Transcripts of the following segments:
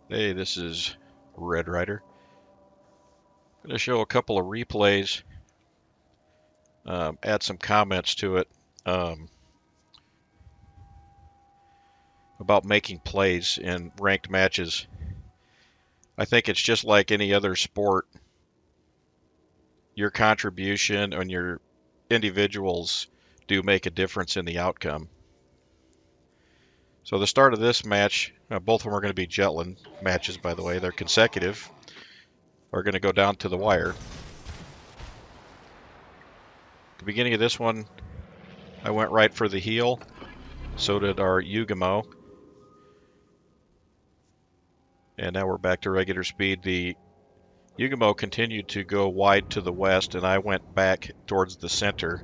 Hey, this is Red Rider. I'm going to show a couple of replays, add some comments to it um, about making plays in ranked matches. I think it's just like any other sport. Your contribution and your individuals do make a difference in the outcome. So the start of this match, both of them are going to be Jetland matches, by the way. They're consecutive, are going to go down to the wire. The beginning of this one, I went right for the heel. So did our Yugamo. And now we're back to regular speed. The Yugamo continued to go wide to the west, and I went back towards the center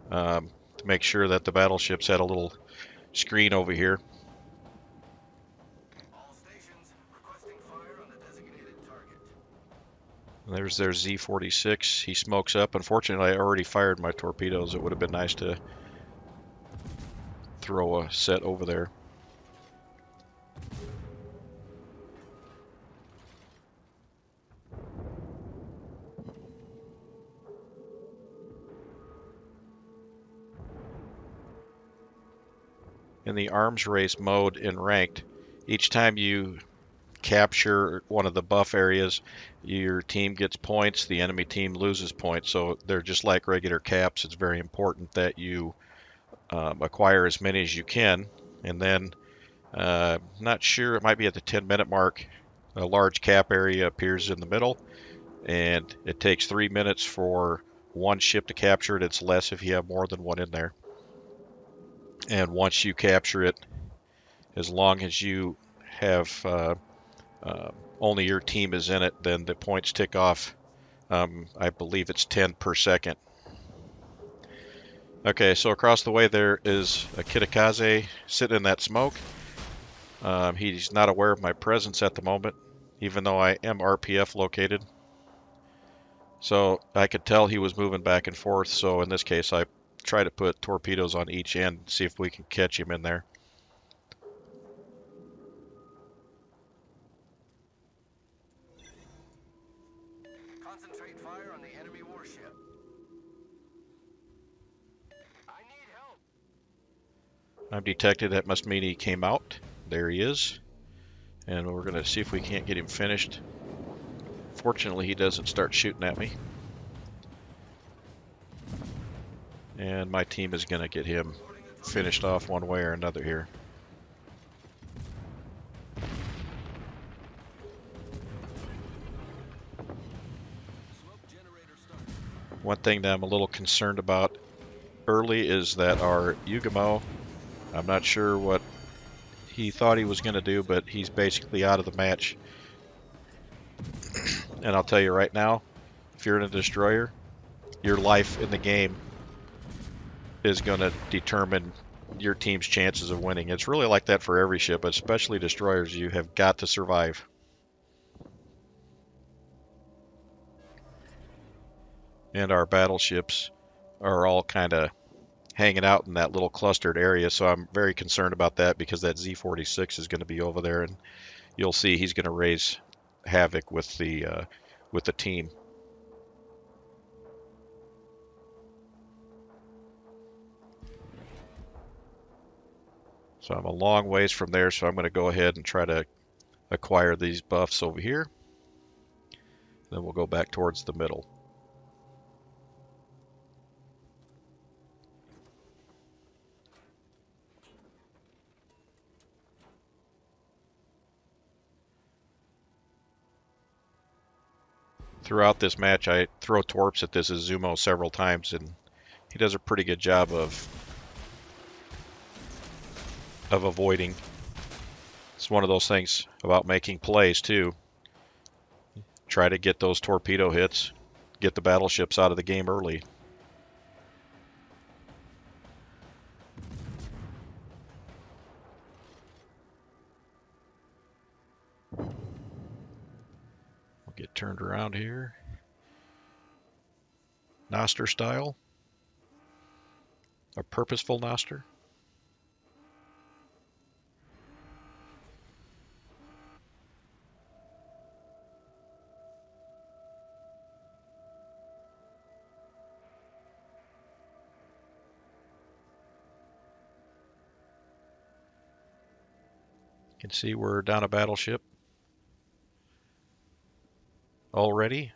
to make sure that the battleships had a little screen over here. And there's their Z-46. He smokes up. Unfortunately, I already fired my torpedoes. It would have been nice to throw a set over there. In the arms race mode in ranked, each time you capture one of the buff areas, your team gets points, the enemy team loses points. So they're just like regular caps. It's very important that you acquire as many as you can. And then, not sure, it might be at the 10-minute mark, a large cap area appears in the middle, and it takes 3 minutes for one ship to capture it. It's less if you have more than one in there. And once you capture it, as long as you have only your team is in it, then the points tick off. I believe it's 10 per second. Okay, so across the way there is a Kitakaze sitting in that smoke. He's not aware of my presence at the moment, even though I am RPF located. So I could tell he was moving back and forth, so in this case I try to put torpedoes on each end, see if we can catch him in there. Concentrate fire on the enemy warship. I need help. I'm detected, that must mean he came out. There he is. And we're going to see if we can't get him finished. Fortunately, he doesn't start shooting at me. And my team is going to get him finished off one way or another here. One thing that I'm a little concerned about early is that our Yugamo, I'm not sure what he thought he was going to do, but he's basically out of the match. And I'll tell you right now, if you're in a destroyer, your life in the game is going to determine your team's chances of winning. It's really like that for every ship, but especially destroyers. You have got to survive. And our battleships are all kind of hanging out in that little clustered area, so I'm very concerned about that because that Z-46 is going to be over there, and you'll see he's going to raise havoc with the team. So I'm a long ways from there, so I'm going to go ahead and try to acquire these buffs over here. Then we'll go back towards the middle. Throughout this match, I throw torps at this Izumo several times, and he does a pretty good job of avoiding. It's one of those things about making plays too. Try to get those torpedo hits, get the battleships out of the game early. We'll get turned around here. Noster style. A purposeful Noster. can see we're down a battleship already.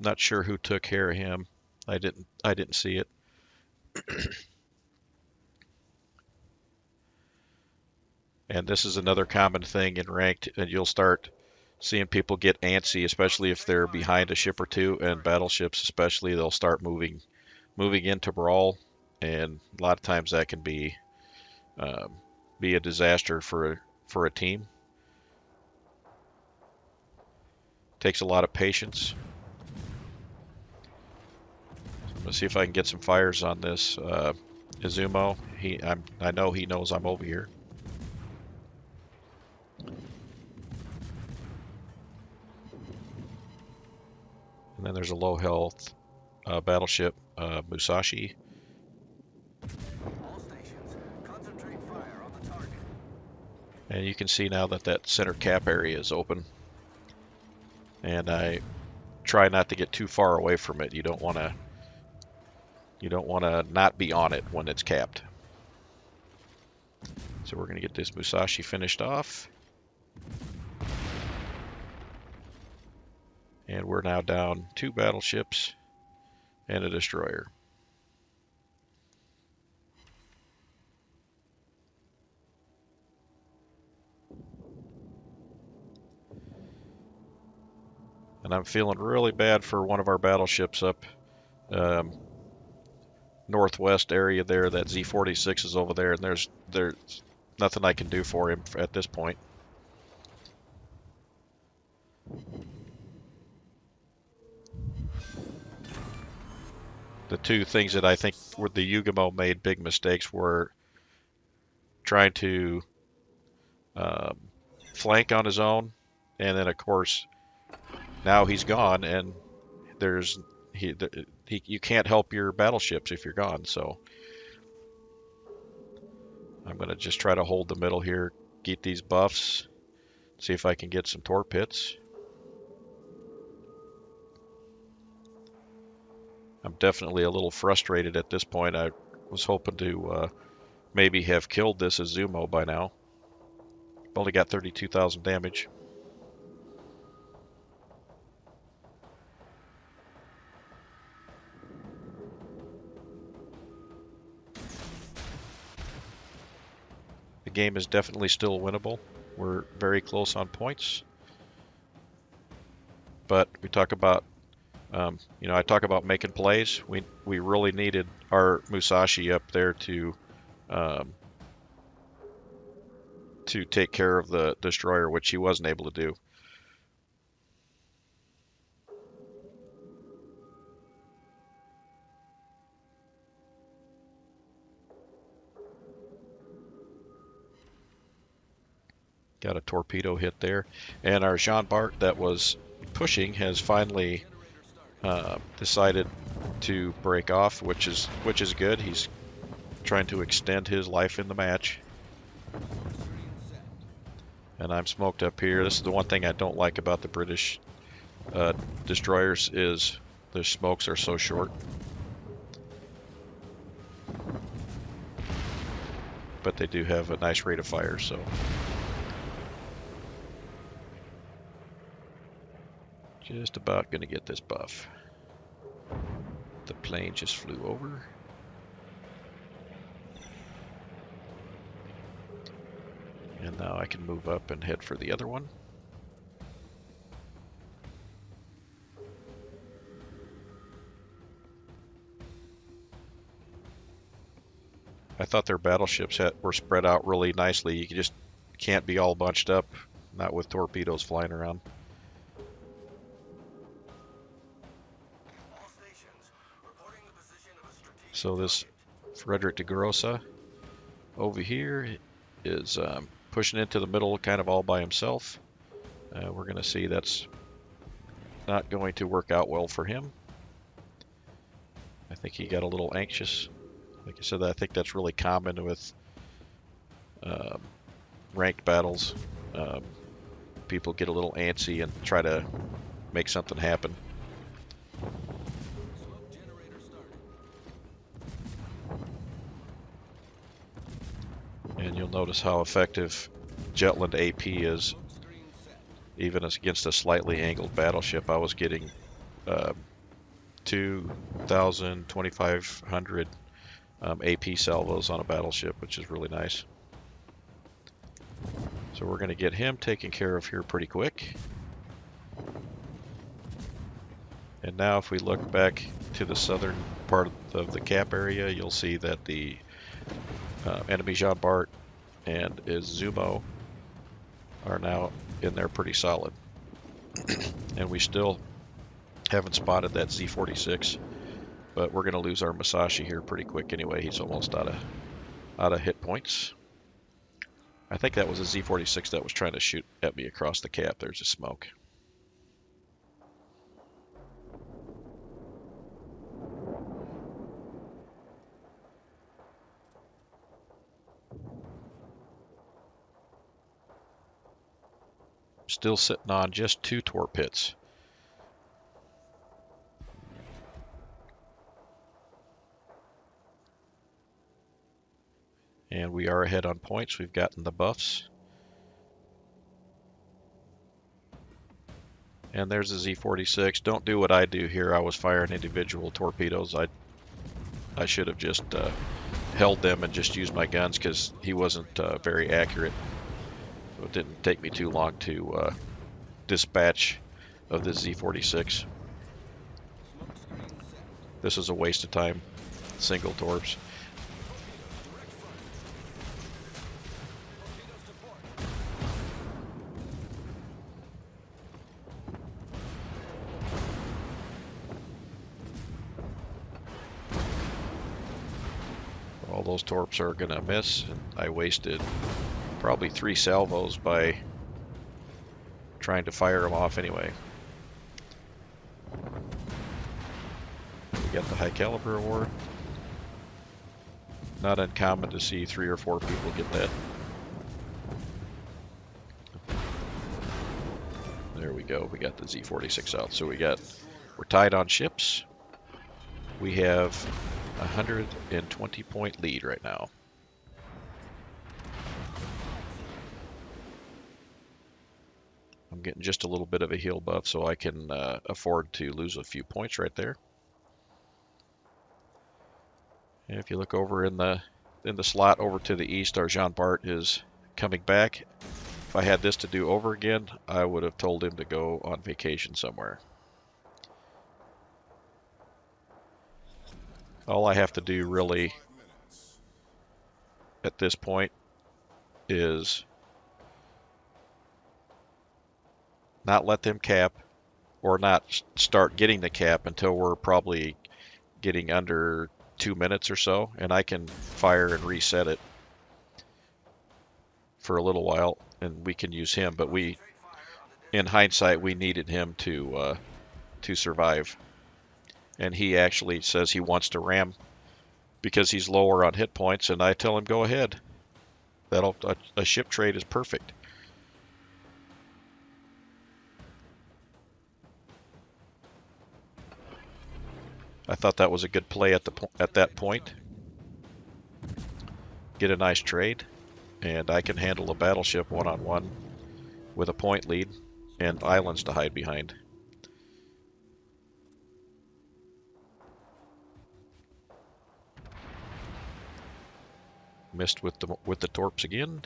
Not sure who took care of him. I didn't see it. And this is another common thing in ranked, and you'll start seeing people get antsy, especially if they're behind a ship or two, and battleships especially, they'll start moving into brawl, and a lot of times that can um, be a disaster for a team. Takes a lot of patience. So I'm gonna see if I can get some fires on this Izumo. I know he knows I'm over here. And then there's a low health battleship, Musashi. All stations, concentrate fire on the target. And you can see now that that center cap area is open. And I try not to get too far away from it. You don't want to not be on it when it's capped. So we're going to get this Musashi finished off. And we're now down 2 battleships and a destroyer. And I'm feeling really bad for one of our battleships up um, northwest area there. That Z-46 is over there, and there's nothing I can do for him at this point. The two things that I think were the Yugamo made big mistakes were trying to um, flank on his own, and then of course now he's gone, and there's you can't help your battleships if you're gone. So I'm gonna just try to hold the middle here, get these buffs, see if I can get some torpedoes. I'm definitely a little frustrated at this point. I was hoping to maybe have killed this Izumo by now. Only got 32,000 damage. The game is definitely still winnable. We're very close on points. But we talk about, I talk about making plays. We really needed our Musashi up there um, to take care of the destroyer, which he wasn't able to do. Got a torpedo hit there, and our Jean Bart that was pushing has finally decided to break off, which is good. He's trying to extend his life in the match. And I'm smoked up here. This is the one thing I don't like about the British destroyers is their smokes are so short. But they do have a nice rate of fire, so. Just about gonna get this buff. The plane just flew over. And now I can move up and head for the other one. I thought their battleships were spread out really nicely. You just can't be all bunched up, not with torpedoes flying around. So this Frederick de Grossa over here is pushing into the middle kind of all by himself. We're going to see that's not going to work out well for him. I think he got a little anxious. Like I said, I think that's really common with ranked battles. People get a little antsy and try to make something happen. And you'll notice how effective Jutland AP is, even against a slightly angled battleship, I was getting 2,000, 2,500 AP salvos on a battleship, which is really nice. So we're going to get him taken care of here pretty quick. And now if we look back to the southern part of the cap area, you'll see that the enemy Jean Bart and his Zumo are now in there pretty solid. And we still haven't spotted that Z46, but we're going to lose our Masashi here pretty quick anyway. He's almost out of hit points. I think that was a Z46 that was trying to shoot at me across the cap. There's a smoke. Still sitting on just 2 torp hits. And we are ahead on points. We've gotten the buffs. And there's a Z46. Don't do what I do here. I was firing individual torpedoes. I should have just held them and just used my guns because he wasn't very accurate. So it didn't take me too long to dispatch of the Z46. This is a waste of time. Single torps. All those torps are gonna miss, and I wasted probably 3 salvos by trying to fire them off anyway. We got the high caliber award. Not uncommon to see 3 or 4 people get that. There we go. We got the Z46 out. So we're tied on ships. We have 120 point lead right now. I'm getting just a little bit of a heal buff, so I can afford to lose a few points right there. And if you look over in the slot over to the east, our Jean Bart is coming back. If I had this to do over again, I would have told him to go on vacation somewhere. All I have to do really at this point is not let them cap or not start getting the cap until we're probably getting under 2 minutes or so, and I can fire and reset it for a little while and we can use him. But in hindsight, we needed him to survive. And he actually says he wants to ram because he's lower on hit points, and I tell him go ahead. A ship trade is perfect. I thought that was a good play at that point. Get a nice trade, and I can handle a battleship one-on-one with a point lead and islands to hide behind. Missed with the torps again.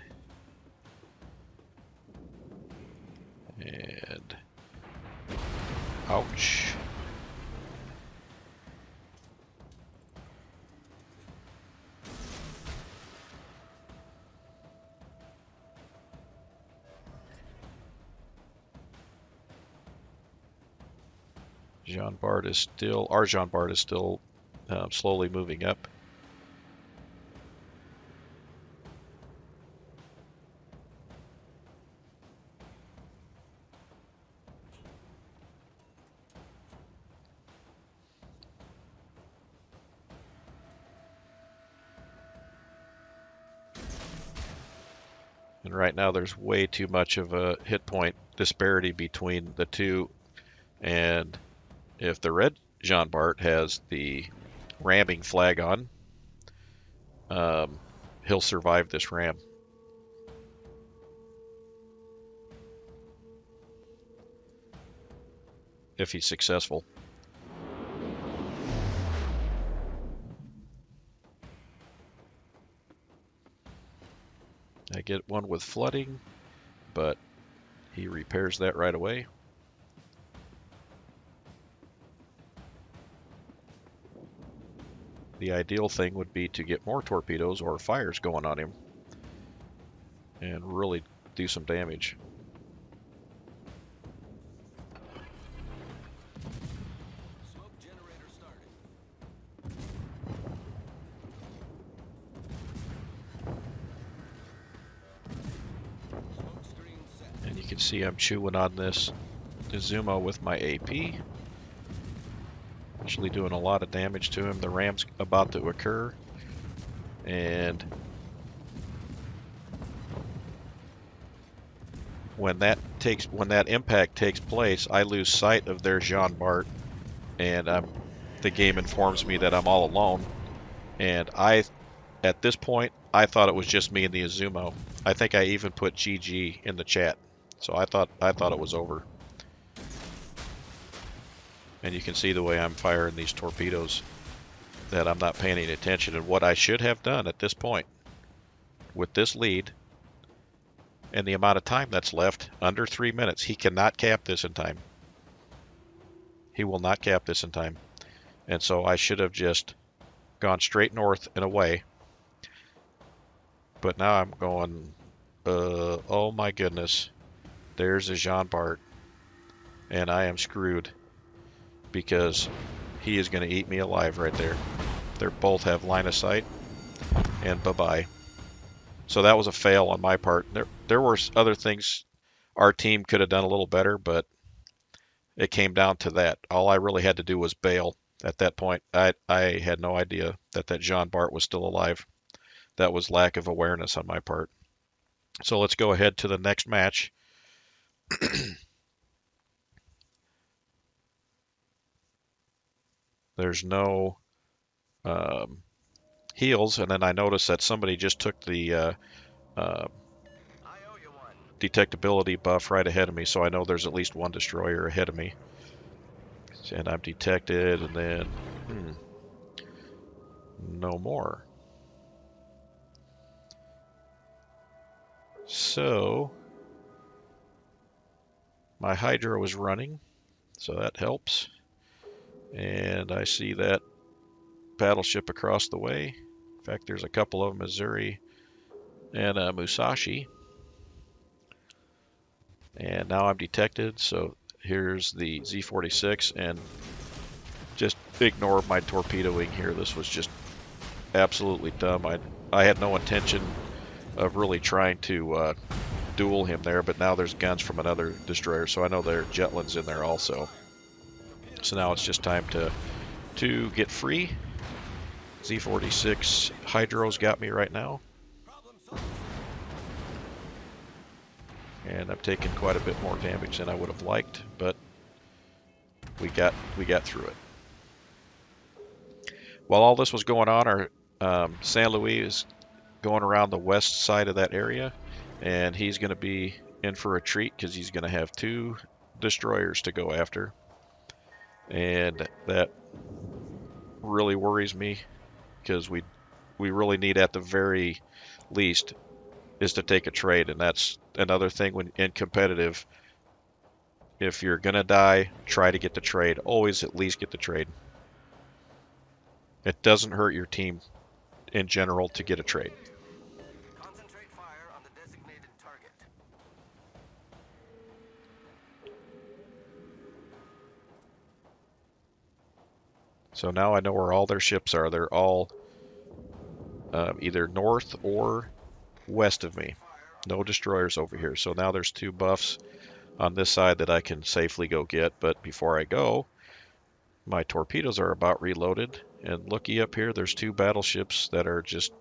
And ouch. Our Jean Bart is still slowly moving up. And right now there's way too much of a hit point disparity between the two, and if the red Jean Bart has the ramming flag on, he'll survive this ram. if he's successful. I get one with flooding, but he repairs that right away. The ideal thing would be to get more torpedoes or fires going on him and really do some damage. Smoke generator started. Smoke screen set. And you can see I'm chewing on this Izumo with my AP. Actually doing a lot of damage to him. The ram's about to occur. And when that impact takes place, I lose sight of their Jean Bart, and the game informs me that I'm all alone. And at this point, I thought it was just me and the Izumo. I think I even put GG in the chat, so I thought it was over. And you can see the way I'm firing these torpedoes that I'm not paying any attention. And what I should have done at this point, with this lead and the amount of time that's left, under 3 minutes, he cannot cap this in time. He will not cap this in time. And so I should have just gone straight north and away. But now I'm going, oh my goodness, there's a Jean Bart, and I am screwed because he is going to eat me alive right there. They both have line of sight, and bye-bye. So that was a fail on my part. There were other things our team could have done a little better, but it came down to that. All I really had to do was bail at that point. I had no idea that Jean Bart was still alive. That was lack of awareness on my part. So let's go ahead to the next match. There's no heals, and then I noticed that somebody just took the detectability buff right ahead of me, so I know there's at least one destroyer ahead of me. And I'm detected, and then no more. So my Hydro is running, so that helps. And I see that battleship across the way. In fact, there's a couple of them, Missouri and Musashi. And now I'm detected, so here's the Z-46, and just ignore my torpedoing here. This was just absolutely dumb. I had no intention of really trying to duel him there, but now there's guns from another destroyer, so I know there are Jetlands in there also. So now it's just time to get free. Z-46 Hydro's got me right now. And I'm taking quite a bit more damage than I would have liked, but we got through it. While all this was going on, our San Luis is going around the west side of that area, and he's going to be in for a treat because he's going to have 2 destroyers to go after. And that really worries me because we really need, at the very least, is to take a trade. And that's another thing when in competitive. If you're going to die, try to get the trade. Always at least get the trade. It doesn't hurt your team in general to get a trade. Concentrate fire on the designated target. So now I know where all their ships are. They're all either north or west of me. No destroyers over here. So now there's 2 buffs on this side that I can safely go get. But before I go, my torpedoes are about reloaded. And looky up here, there's 2 battleships that are just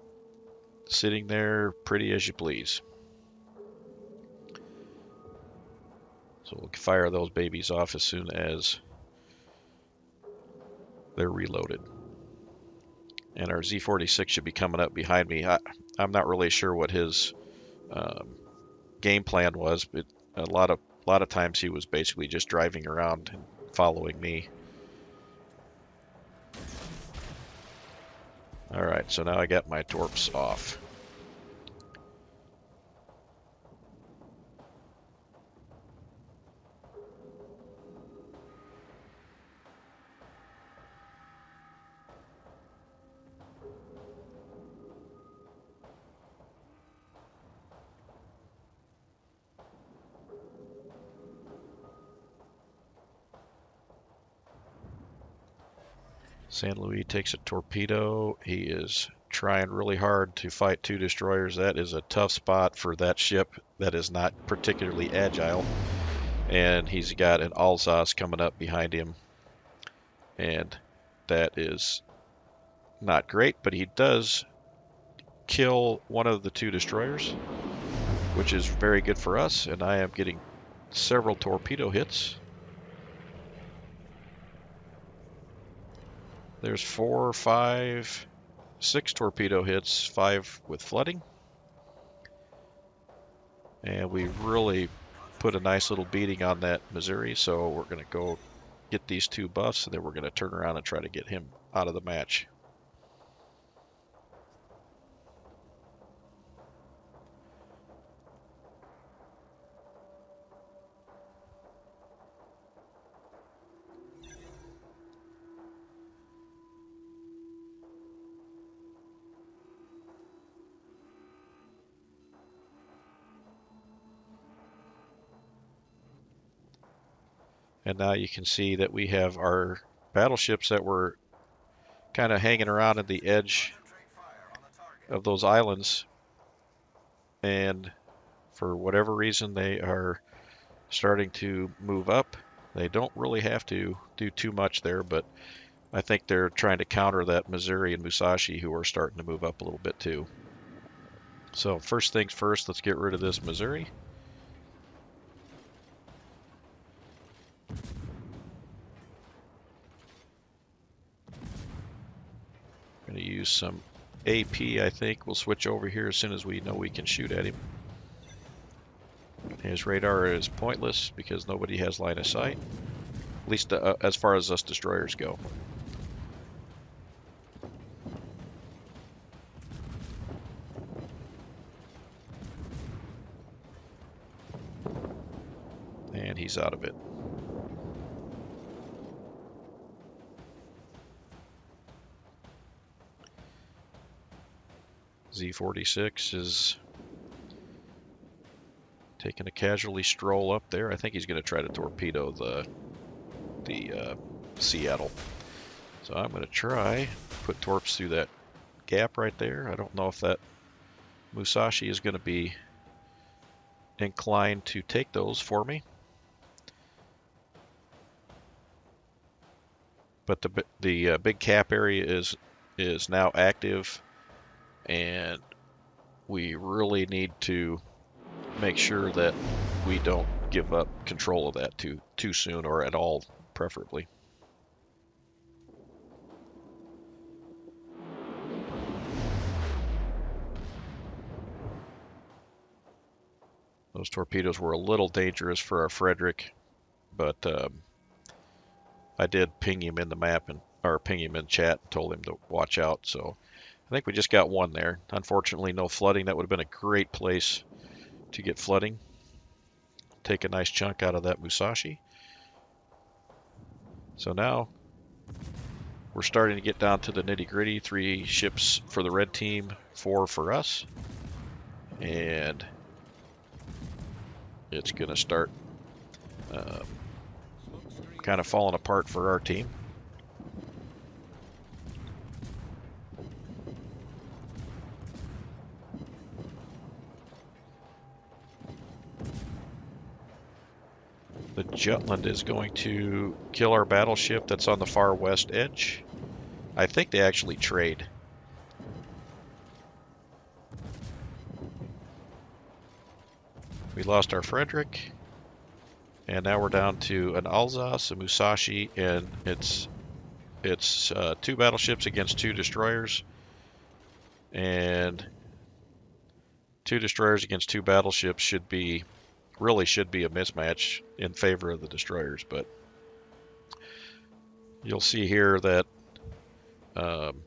sitting there pretty as you please. So we'll fire those babies off as soon as they're reloaded. And our Z-46 should be coming up behind me. I'm not really sure what his game plan was, but a lot of times he was basically just driving around and following me. Alright, so now I got my torps off. San Luis takes a torpedo. He is trying really hard to fight 2 destroyers. That is a tough spot for that ship that is not particularly agile. And he's got an Alsace coming up behind him. And that is not great, but he does kill one of the 2 destroyers, which is very good for us. And I am getting several torpedo hits. There's 4, 5, 6 torpedo hits, 5 with flooding. And we really put a nice little beating on that Missouri, so we're going to go get these 2 buffs, and then we're going to turn around and try to get him out of the match. And now you can see that we have our battleships that were kind of hanging around at the edge of those islands, and for whatever reason they are starting to move up. They don't really have to do too much there, but I think they're trying to counter that Missouri and Musashi, who are starting to move up a little bit too. So first things first, let's get rid of this Missouri. Going to use some AP, I think. We'll switch over here as soon as we know we can shoot at him. His radar is pointless because nobody has line of sight, at least as far as us destroyers go. And he's out of it. Z46 is taking a casually stroll up there. I think he's going to try to torpedo the Seattle. So I'm going to try put torps through that gap right there. I don't know if that Musashi is going to be inclined to take those for me. But the big cap area is now active, and we really need to make sure that we don't give up control of that too soon, or at all, preferably. Those torpedoes were a little dangerous for our Frederick, but I did ping him in the map or ping him in chat and told him to watch out. So I think we just got one there. Unfortunately, no flooding. That would have been a great place to get flooding. Take a nice chunk out of that Musashi. So now we're starting to get down to the nitty-gritty. 3 ships for the red team, 4 for us. And it's going to start kind of falling apart for our team. The Jutland is going to kill our battleship that's on the far west edge. I think they actually trade. We lost our Frederick, and now we're down to an Alsace, a Musashi, and it's 2 battleships against 2 destroyers, and 2 destroyers against 2 battleships really should be a mismatch in favor of the destroyers, but you'll see here that um,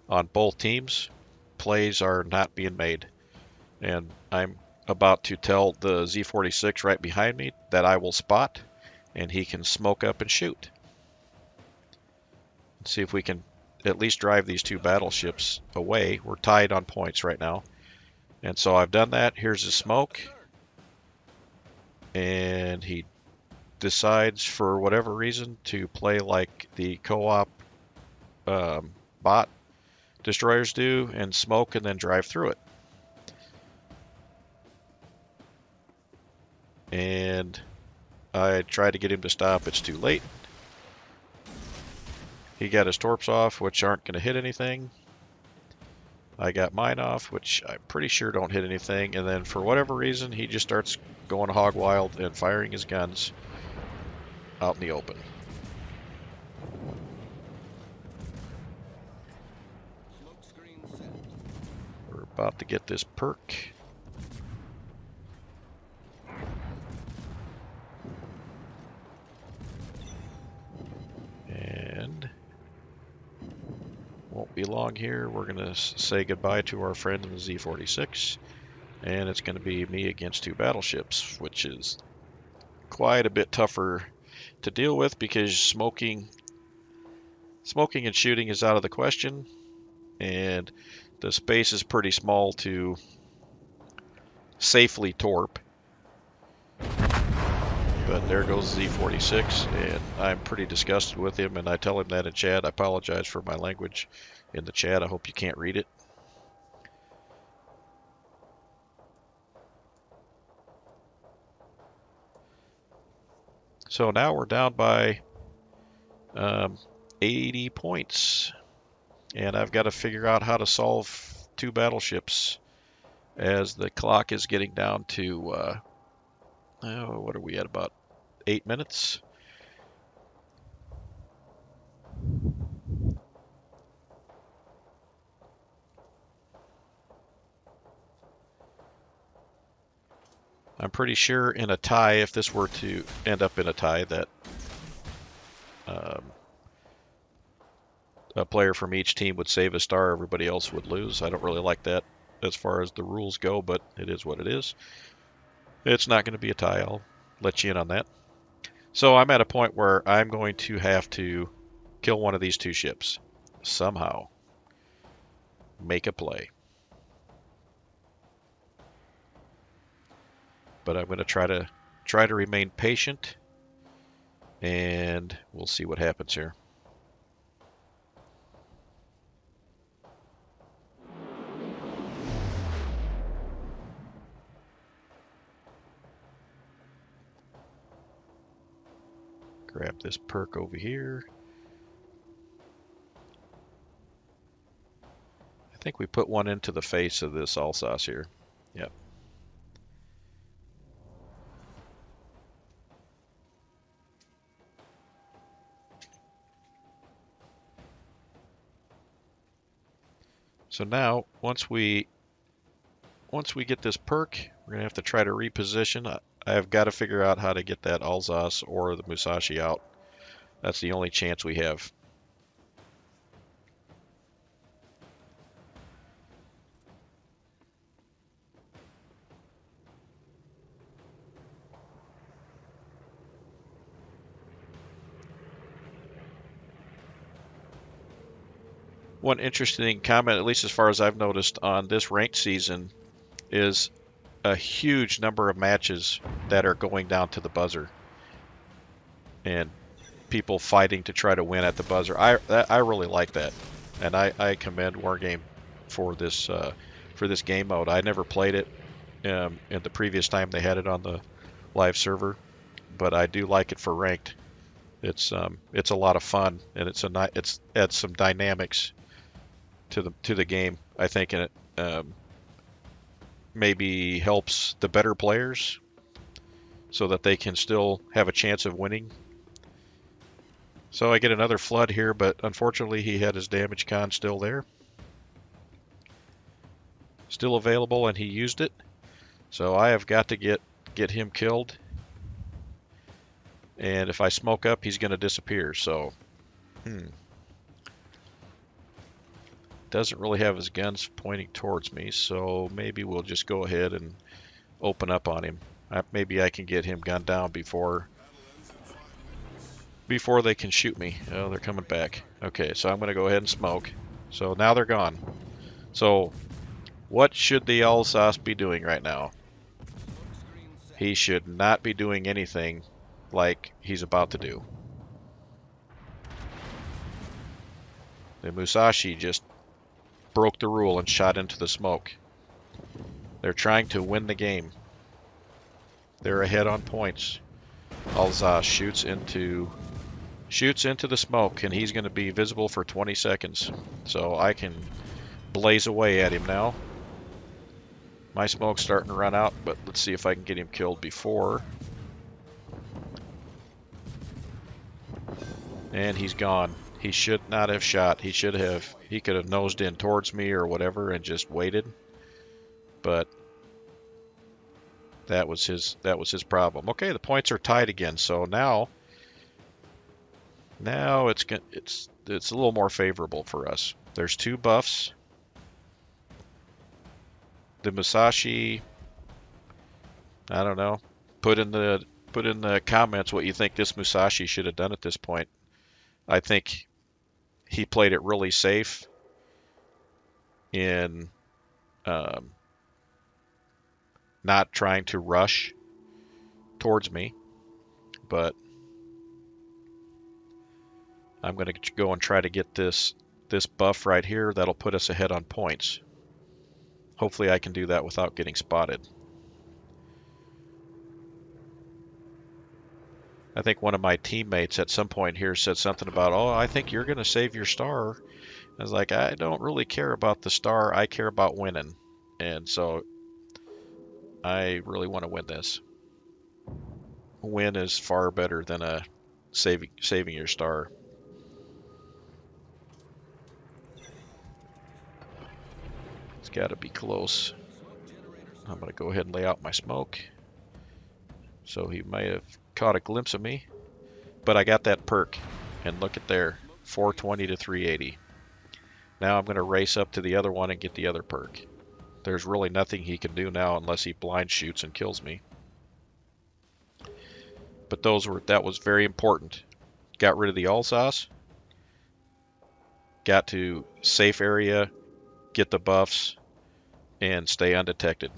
on both teams, plays are not being made. And I'm about to tell the Z-46 right behind me that I will spot, and he can smoke up and shoot. Let's see if we can at least drive these two battleships away. We're tied on points right now. And so I've done that. Here's the smoke. And he decides, for whatever reason, to play like the co-op bot destroyers do and smoke and then drive through it. And I tried to get him to stop. It's too late. He got his torps off, which aren't going to hit anything. I got mine off, which I'm pretty sure don't hit anything. And then for whatever reason, he just starts going hog wild and firing his guns out in the open. We're about to get this perk. And won't be long here. We're going to say goodbye to our friend in the Z-46. And it's going to be me against two battleships, which is quite a bit tougher to deal with because smoking and shooting is out of the question. And the space is pretty small to safely torp. But there goes Z-46, and I'm pretty disgusted with him, and I tell him that in chat. I apologize for my language in the chat. I hope you can't read it. So now we're down by 80 points, and I've got to figure out how to solve two battleships as the clock is getting down to, what are we at, about 8 minutes? I'm pretty sure in a tie, if this were to end up in a tie, that a player from each team would save a star, everybody else would lose. I don't really like that as far as the rules go, but it is what it is. It's not going to be a tie, I'll let you in on that. So I'm at a point where I'm going to have to kill one of these two ships somehow. Make a play. But I'm going to try to remain patient, and we'll see what happens here. Grab this perk over here. I think we put one into the face of this Alsace here. Yep. So now, once we get this perk, we're gonna have to try to reposition. I've got to figure out how to get that Alsace or the Musashi out. That's the only chance we have. One interesting comment, at least as far as I've noticed on this ranked season, is a huge number of matches that are going down to the buzzer, and people fighting to try to win at the buzzer. I really like that, and I commend Wargame for this game mode. I never played it in the previous time they had it on the live server, but I do like it for ranked. It's a lot of fun, and it's adds some dynamics to the game, I think, and it maybe helps the better players so that they can still have a chance of winning. So I get another flood here, but unfortunately he had his damage con still there. Still available, and he used it. So I have got to get him killed. And if I smoke up, he's going to disappear. So Doesn't really have his guns pointing towards me, so maybe we'll just go ahead and open up on him. Maybe I can get him gunned down before they can shoot me. Oh, they're coming back. Okay, so I'm going to go ahead and smoke. So now they're gone. So what should the Alsace be doing right now? He should not be doing anything like he's about to do. The Musashi just broke the rule and shot into the smoke. They're trying to win the game. They're ahead on points. Alsace shoots into the smoke, and he's going to be visible for 20 seconds. So I can blaze away at him now. My smoke's starting to run out, but let's see if I can get him killed before. And he's gone. He should not have shot. He could have nosed in towards me or whatever and just waited. But that was his problem. Okay, the points are tied again. So now it's a little more favorable for us. There's 2 buffs. The Musashi, I don't know. Put in the comments what you think this Musashi should have done at this point. I think he played it really safe in not trying to rush towards me, but I'm going to go and try to get this buff right here. That'll put us ahead on points. Hopefully I can do that without getting spotted. I think one of my teammates at some point here said something about, oh, I think you're going to save your star. I was like, I don't really care about the star. I care about winning. And so I really want to win this. Win is far better than saving your star. It's got to be close. I'm going to go ahead and lay out my smoke. So he might have caught a glimpse of me. But I got that perk. And look at there. 420 to 380. Now I'm going to race up to the other one and get the other perk. There's really nothing he can do now unless he blind shoots and kills me. But that was very important. Got rid of the Alsace. Got to safe area, get the buffs, and stay undetected.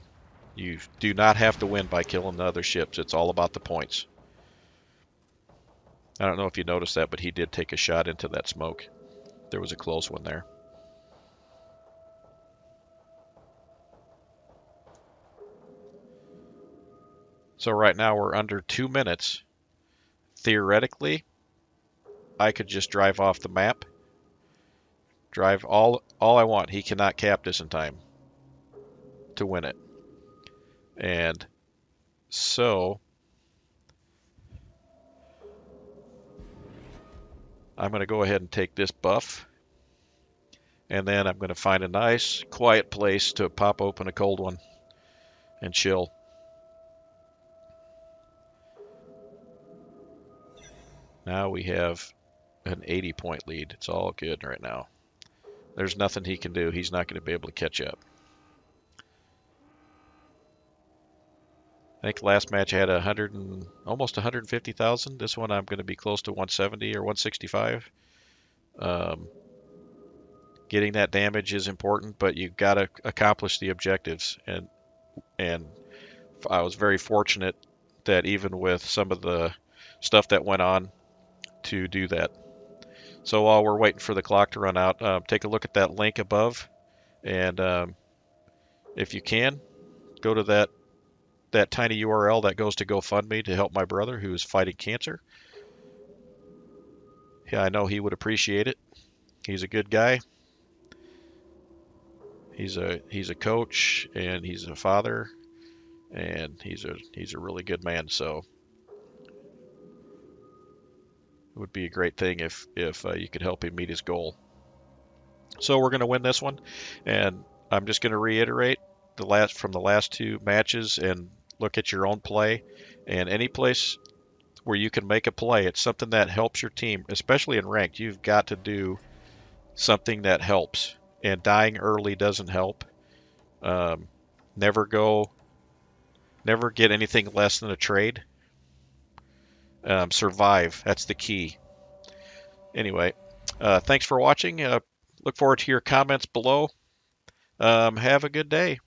You do not have to win by killing the other ships. It's all about the points. I don't know if you noticed that, but he did take a shot into that smoke. There was a close one there. So right now we're under 2 minutes. Theoretically, I could just drive off the map. Drive all I want. He cannot cap this in time to win it. And so I'm going to go ahead and take this buff. And then I'm going to find a nice, quiet place to pop open a cold one and chill. Now we have an 80-point lead. It's all good right now. There's nothing he can do. He's not going to be able to catch up. I think last match I had almost 150,000. This one I'm going to be close to 170 or 165. Getting that damage is important, but you've got to accomplish the objectives. And I was very fortunate that even with some of the stuff that went on to do that. So while we're waiting for the clock to run out, take a look at that link above, and if you can, go to that tiny URL that goes to GoFundMe to help my brother who's fighting cancer. Yeah, I know he would appreciate it. He's a good guy. He's a coach, and he's a father, and he's a really good man. So it would be a great thing if you could help him meet his goal. So we're going to win this one, and I'm just going to reiterate from the last 2 matches and look at your own play, and any place where you can make a play. It's something that helps your team, especially in ranked. You've got to do something that helps, and dying early doesn't help. Um, never go, never get anything less than a trade. Survive. That's the key. Anyway, thanks for watching. Look forward to your comments below. Have a good day.